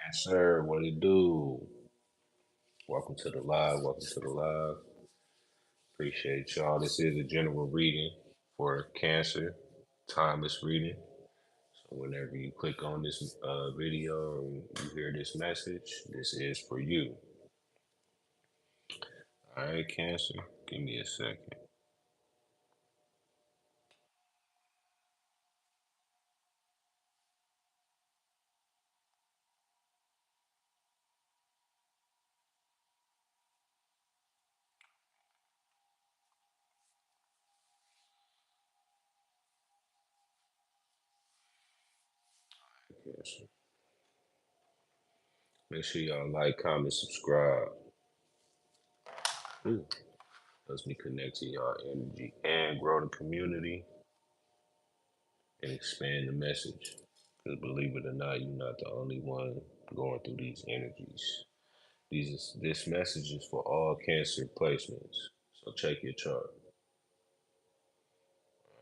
Yes, sir. What it do? Welcome to the live. Welcome to the live. Appreciate y'all. This is a general reading for Cancer, timeless reading. So whenever you click on this video or you hear this message, this is for you. All right, Cancer. Give me a second. Cancer. Make sure y'all like, comment, subscribe. Ooh, Lets me connect to y'all energy and grow the community and expand the message. Because believe it or not, you're not the only one going through these energies. This message is for all Cancer placements. So check your chart.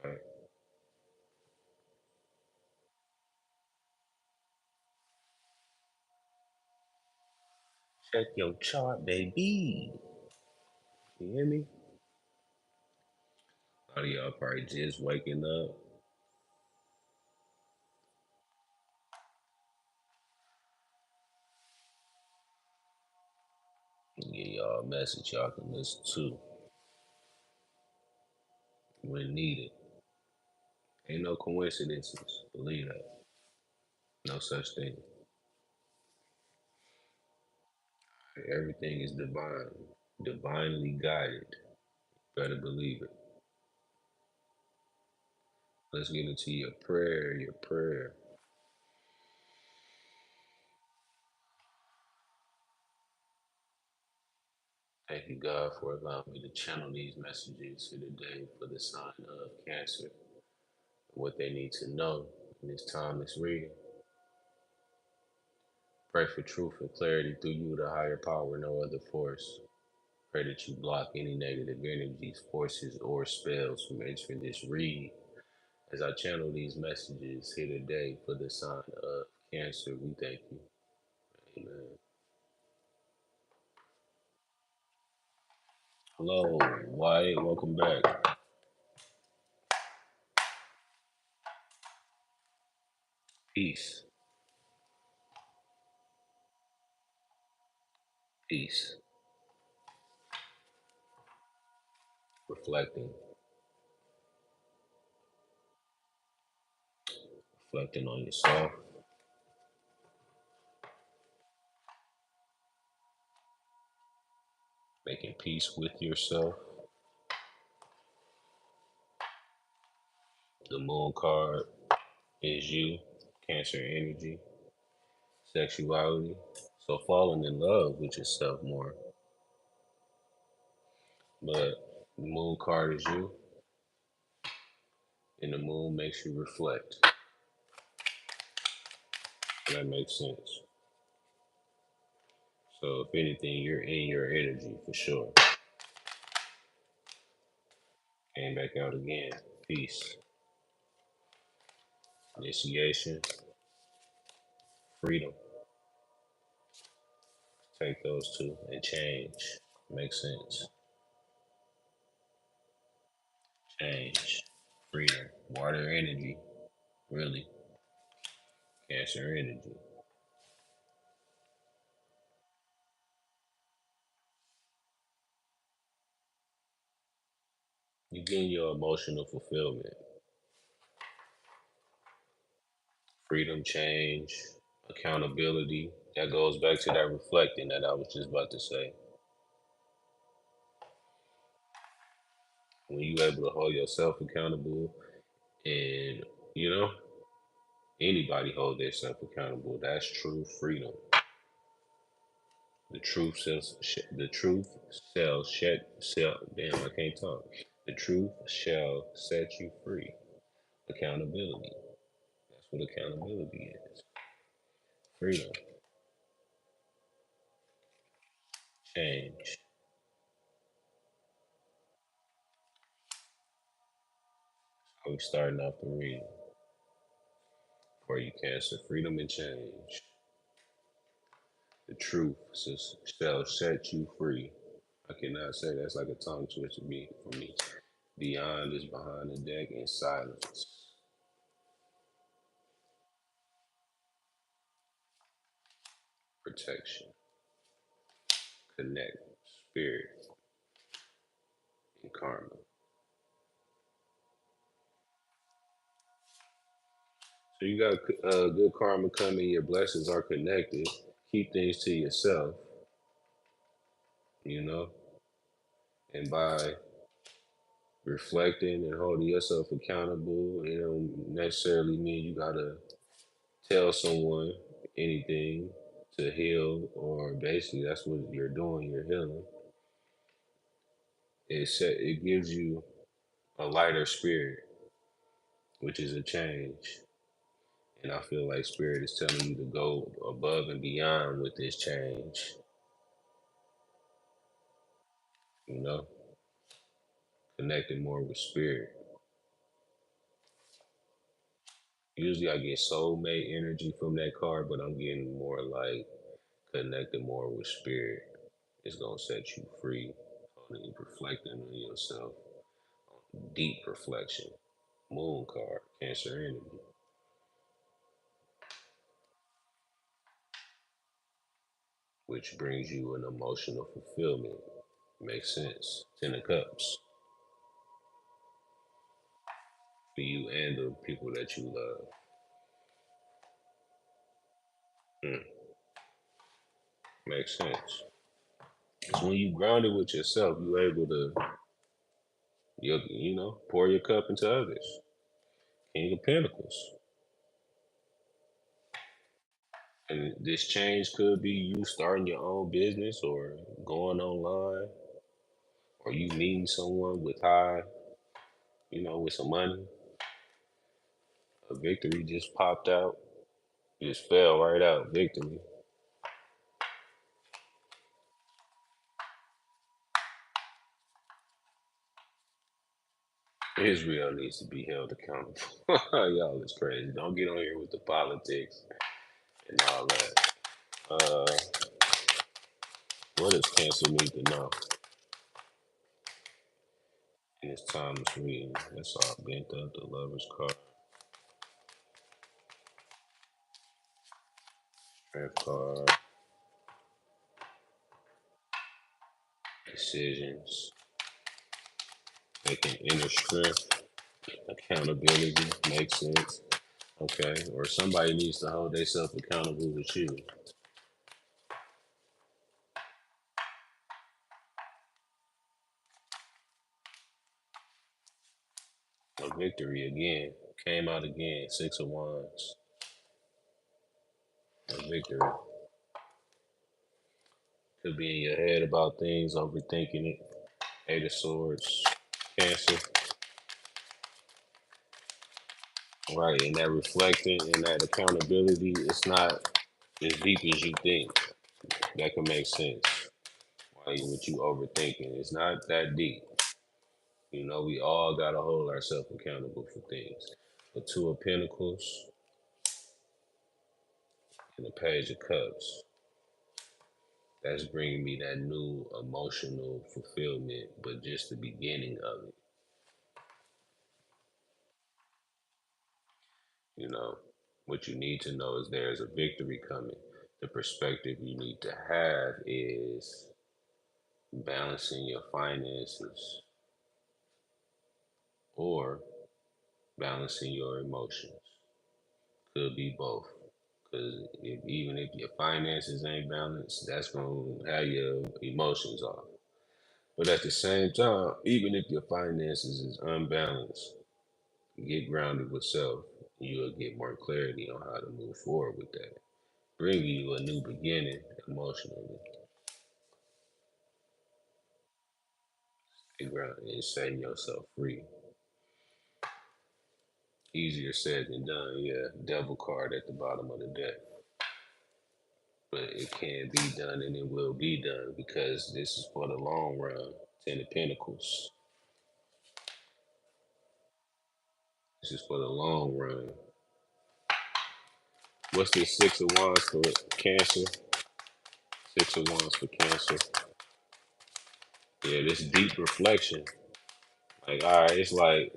All right. Check your chart, baby. You hear me? A lot of y'all probably just waking up. Get y'all a message y'all can listen to when needed. Ain't no coincidences. Believe that. No such thing. Everything is divine, divinely guided. Better believe it. Let's get into your prayer. Your prayer. Thank you, God, for allowing me to channel these messages here today for the sign of Cancer, what they need to know in this timeless reading. Pray for truth and clarity through you, the higher power, no other force. Pray that you block any negative energies, forces, or spells from entering this read. As I channel these messages here today for the sign of Cancer, we thank you. Amen. Hello, Wyatt. Welcome back. Peace. Peace. Reflecting. Reflecting on yourself. Making peace with yourself. The moon card is you, Cancer energy, sexuality. So falling in love with yourself more. But the moon card is you, and the moon makes you reflect. So that makes sense. So if anything, you're in your energy for sure. Came back out again. Peace. Initiation. Freedom. Take those two and change. Makes sense. Change. Freedom. Water energy. Really. Cancer energy. You gain your emotional fulfillment, freedom, change, accountability. That goes back to that reflecting that I was just about to say. When you able to hold yourself accountable and, you know, anybody hold themselves accountable, that's true freedom. The truth sells, the truth shall damn, I can't talk. The truth shall set you free. Accountability. That's what accountability is. Freedom, change. How we starting off the reading for you, Cancer. Freedom and change. The truth shall set you free. I cannot say that's like a tongue twister for me. Beyond is behind the deck in silence. Protection, connect, spirit, and karma. So you got good karma coming. Your blessings are connected. Keep things to yourself, you know, and by reflecting and holding yourself accountable, it don't necessarily mean you gotta tell someone anything to heal, or basically that's what you're doing. You're healing. It gives you a lighter spirit, which is a change. And I feel like spirit is telling you to go above and beyond with this change. You know, connecting more with spirit. Usually I get soulmate energy from that card, but I'm getting more like connecting more with spirit. It's gonna set you free. Reflecting on yourself. Deep reflection. Moon card, Cancer energy, which brings you an emotional fulfillment. Makes sense. Ten of Cups for you and the people that you love. Hmm. Makes sense. Because when you grounded with yourself, you're able to, pour your cup into others. King of Pentacles. And this change could be you starting your own business or going online or you meeting someone with with some money. A victory just popped out, just fell right out. Victory. Israel needs to be held accountable. Y'all is crazy. Don't get on here with the politics and all that. What does Cancer need to know in this timeless reading? That's all bent up. The Lover's card, Strength card, decisions, making inner strength, accountability. Makes sense. Okay. Or somebody needs to hold themselves accountable with you. A victory again. Came out again. Six of Wands. A victory. Could be in your head about things, overthinking it. Eight of Swords. Cancer. Right. And that reflecting and that accountability, it's not as deep as you think. That can make sense. Why what you overthinking? It's not that deep. We all gotta hold ourselves accountable for things. The Two of Pentacles and the Page of Cups. That's bringing me that new emotional fulfillment, but just the beginning of it. You know, what you need to know is there's a victory coming. The perspective you need to have is balancing your finances or balancing your emotions. Could be both. Because even if your finances ain't balanced, that's going to have your emotions off. But at the same time, even if your finances is unbalanced, get grounded with self. You'll get more clarity on how to move forward with that. Bring you a new beginning emotionally. Get grounded and setting yourself free. Easier said than done, yeah. Devil card at the bottom of the deck. But it can be done and it will be done because this is for the long run. Ten of Pentacles. This is for the long run. What's this Six of Wands for Cancer? Six of Wands for Cancer. Yeah, this deep reflection. Like, all right, it's like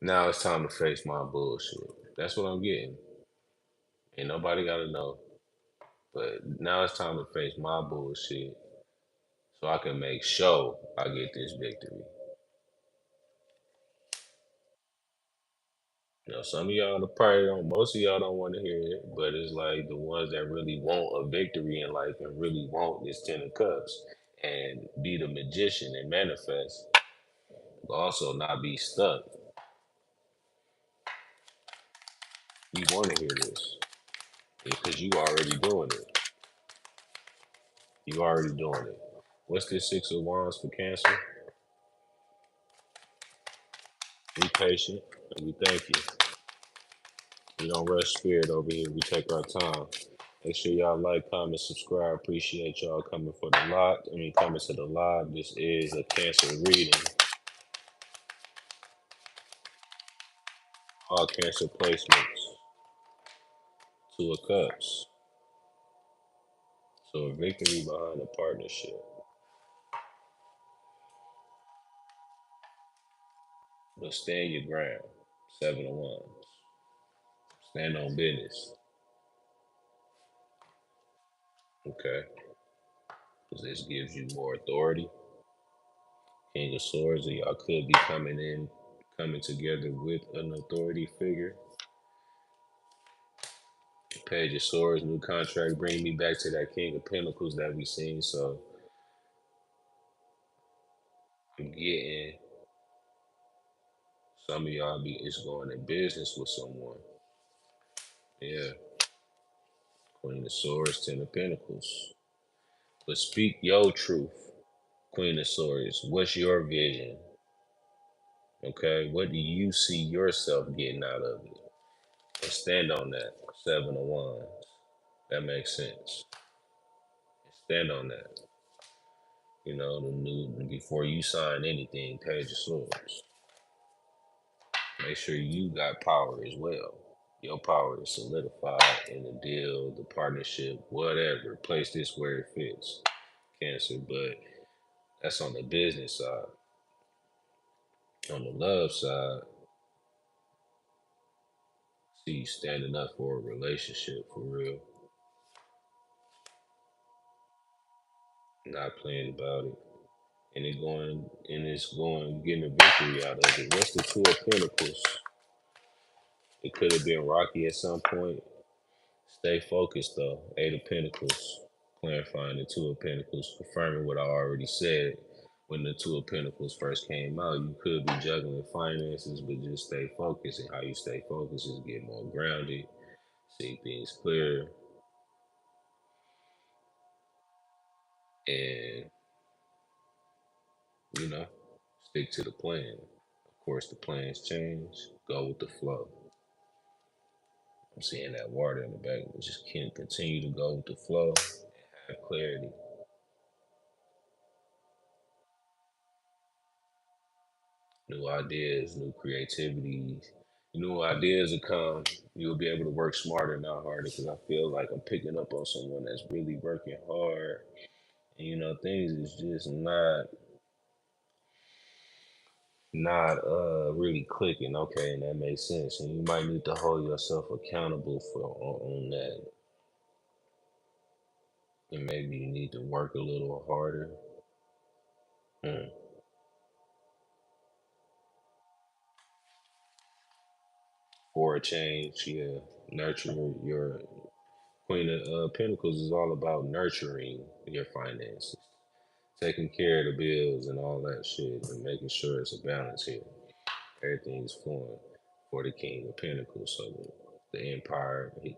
now it's time to face my bullshit. That's what I'm getting. Ain't nobody gotta know. But now it's time to face my bullshit so I can make sure I get this victory. You know, some of y'all probably don't, most of y'all don't want to hear it, but it's like the ones that really want a victory in life and really want this Ten of Cups and be the magician and manifest, but also not be stuck. You want to hear this because you already doing it. You already doing it. What's this Six of Wands for Cancer? Be patient and we thank you. We don't rush spirit over here. We take our time. Make sure y'all like, comment, subscribe. Appreciate y'all coming for the live. Coming to the live. This is a Cancer reading. All Cancer placements. Two of Cups. So a victory behind a partnership. But stand your ground. Seven of Wands. Stand on business. Okay. Because this gives you more authority. King of Swords, or y'all could be coming together with an authority figure. Page of Swords, new contract, bring me back to that King of Pentacles that we seen. So I'm getting some of y'all is going in business with someone. Yeah, Queen of Swords, Ten of Pentacles. But speak your truth, Queen of Swords. What's your vision? Okay, what do you see yourself getting out of it? And stand on that. Seven of Wands. That makes sense. And stand on that. You know, the new before you sign anything, Page of Swords. Make sure you got power as well. Your power is solidified in the deal, the partnership, whatever. Place this where it fits, Cancer. But that's on the business side. On the love side, see you standing up for a relationship for real. Not playing about it. And it's going, getting a victory out of it. What's the Two of Pentacles? It could have been rocky at some point. Stay focused though. Eight of Pentacles, clarifying the Two of Pentacles, confirming what I already said. When the Two of Pentacles first came out, you could be juggling finances, but just stay focused. And how you stay focused is get more grounded, see things clearer, and you know, stick to the plan. Of course, the plans change. Go with the flow. I'm seeing that water in the back. Just can continue to go with the flow and have clarity. New ideas, new creativity, new ideas will come. You'll be able to work smarter, not harder. Because I feel like I'm picking up on someone that's really working hard, and things is just not really clicking. Okay, and that makes sense. And you might need to hold yourself accountable for on that, and maybe you need to work a little harder. Mm. For a change. Yeah, nurture your Queen of Pentacles is all about nurturing your finances, taking care of the bills and all that shit, and making sure it's a balance here. Everything's flowing for the King of Pentacles, so the Empire he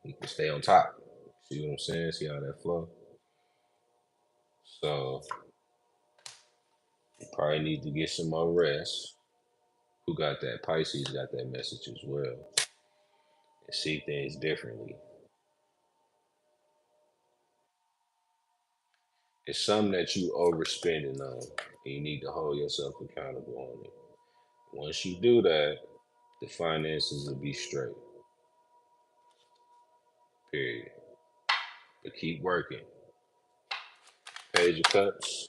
can stay on top. See what I'm saying? See how that flow? So you probably need to get some more rest. Who got that? Pisces got that message as well. And see things differently. It's something that you overspending on, and you need to hold yourself accountable on it. Once you do that, the finances will be straight. Period. but keep working. Page of Cups,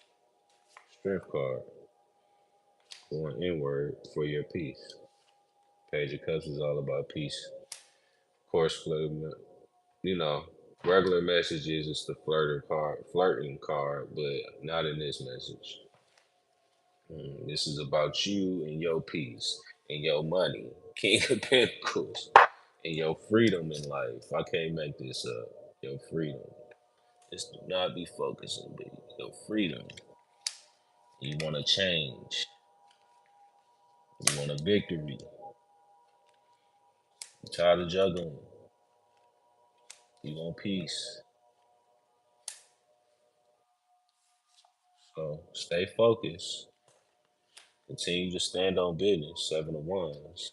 Strength card, going inward for your peace. Page of Cups is all about peace. Of course, flirting, you know, regular messages is the flirting card, but not in this message. This is about you and your peace and your money, King of Pentacles, and your freedom in life. I can't make this up. Your freedom. Just do not be focusing, but your freedom. You want to change. You want a victory. You're tired of juggling. You want peace. So stay focused. Continue to stand on business. Seven of Wands.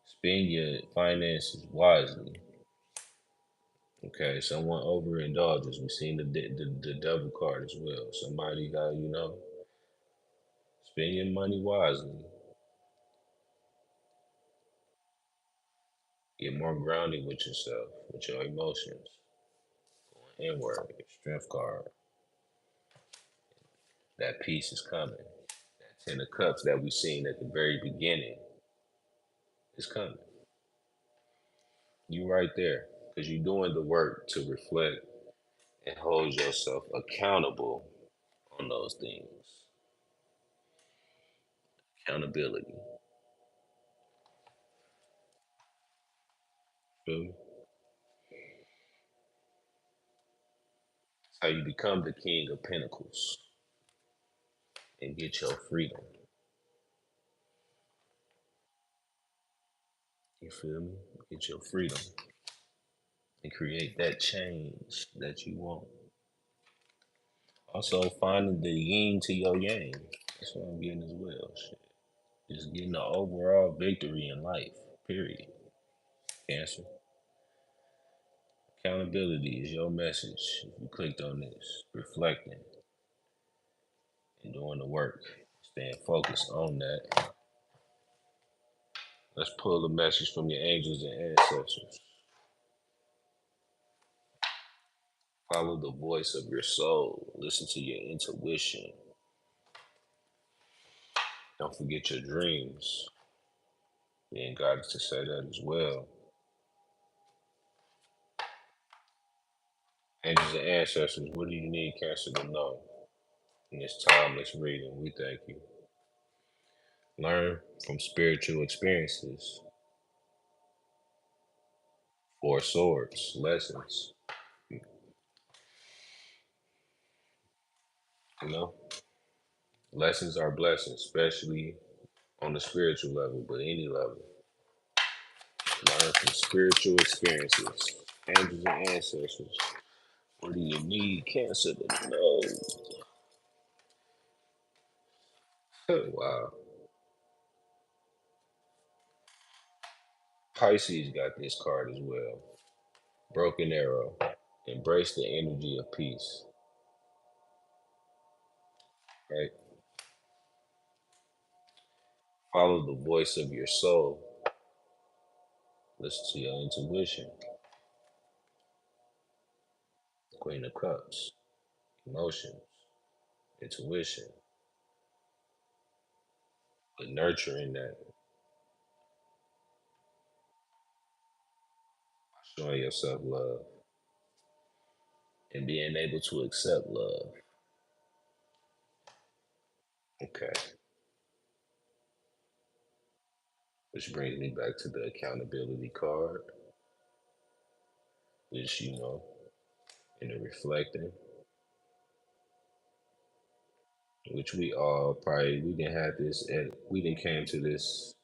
Spend your finances wisely. Okay, someone overindulges. We've seen the devil card as well. Somebody got, spend your money wisely. Get more grounded with yourself, with your emotions. Inward, strength card. That peace is coming. That Ten of Cups that we seen at the very beginning is coming. You right there, because you're doing the work to reflect and hold yourself accountable on those things. Accountability. Feel me? That's how you become the King of Pentacles and get your freedom. You feel me? Get your freedom and create that change that you want. Also, finding the yin to your yang. That's what I'm getting as well. Shit. Just getting the overall victory in life. Period. Cancer. Accountability is your message. If you clicked on this, reflecting and doing the work, staying focused on that. Let's pull a message from your angels and ancestors. Follow the voice of your soul. Listen to your intuition. Don't forget your dreams. Being guided to say that as well. Angels and ancestors, what do you need Cancer to know in this timeless reading? We thank you. Learn from spiritual experiences. Four swords, lessons. You know, lessons are blessings, especially on the spiritual level, but any level. Learn from spiritual experiences. Angels and ancestors, what do you need Cancer to know? Wow. Pisces got this card as well. Broken arrow. Embrace the energy of peace. Right? Follow the voice of your soul. Listen to your intuition. Queen of Cups. Emotions. Intuition. But nurturing that. Showing yourself love. And being able to accept love. Okay. Which brings me back to the accountability card. Which, in the reflecting. Which we all probably we didn't have this and we didn't came to this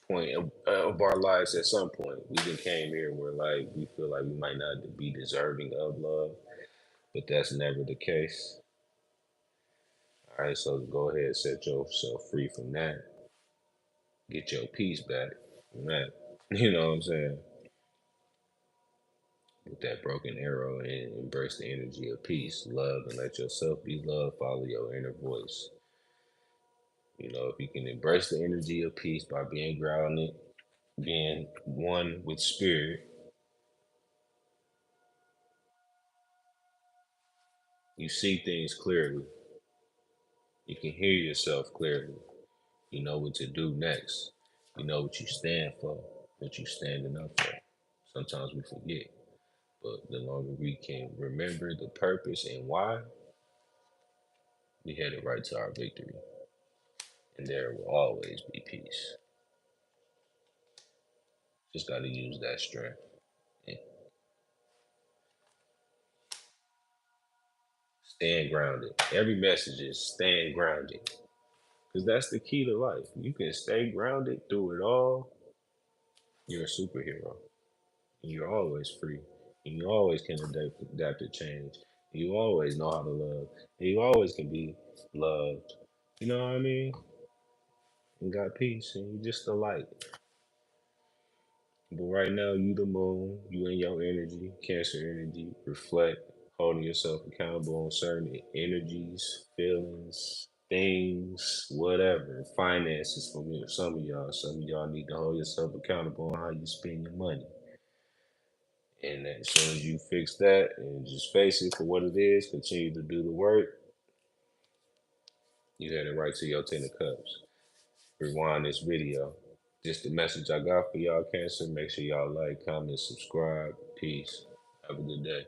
point of our lives at some point. We didn't came here where like we feel like we might not be deserving of love, but that's never the case. All right, so go ahead, set yourself free from that. Get your peace back from that. You know what I'm saying? With that broken arrow and embrace the energy of peace, love, and let yourself be loved. Follow your inner voice. If you can embrace the energy of peace by being grounded, being one with spirit, You see things clearly. You can hear yourself clearly. You know what to do next. You know what you stand for, what you standing up for. Sometimes we forget, but the longer we can remember the purpose and why, we headed right to our victory. And there will always be peace. Just got to use that strength. And stand grounded. Every message is stand grounded. Because that's the key to life. You can stay grounded through it all. You're a superhero. And you're always free. And you always can adapt to change. You always know how to love. And you always can be loved. You know what I mean? And got peace. And you just a light. But right now, you the moon. You in your energy, Cancer energy. Reflect, holding yourself accountable on certain energies, feelings, things, whatever. Finances for me, some of y'all. Some of y'all need to hold yourself accountable on how you spend your money. And as soon as you fix that and just face it for what it is, continue to do the work, you headed right to your 10 of Cups. Rewind this video. Just the message I got for y'all, Cancer. Make sure y'all like, comment, subscribe. Peace. Have a good day.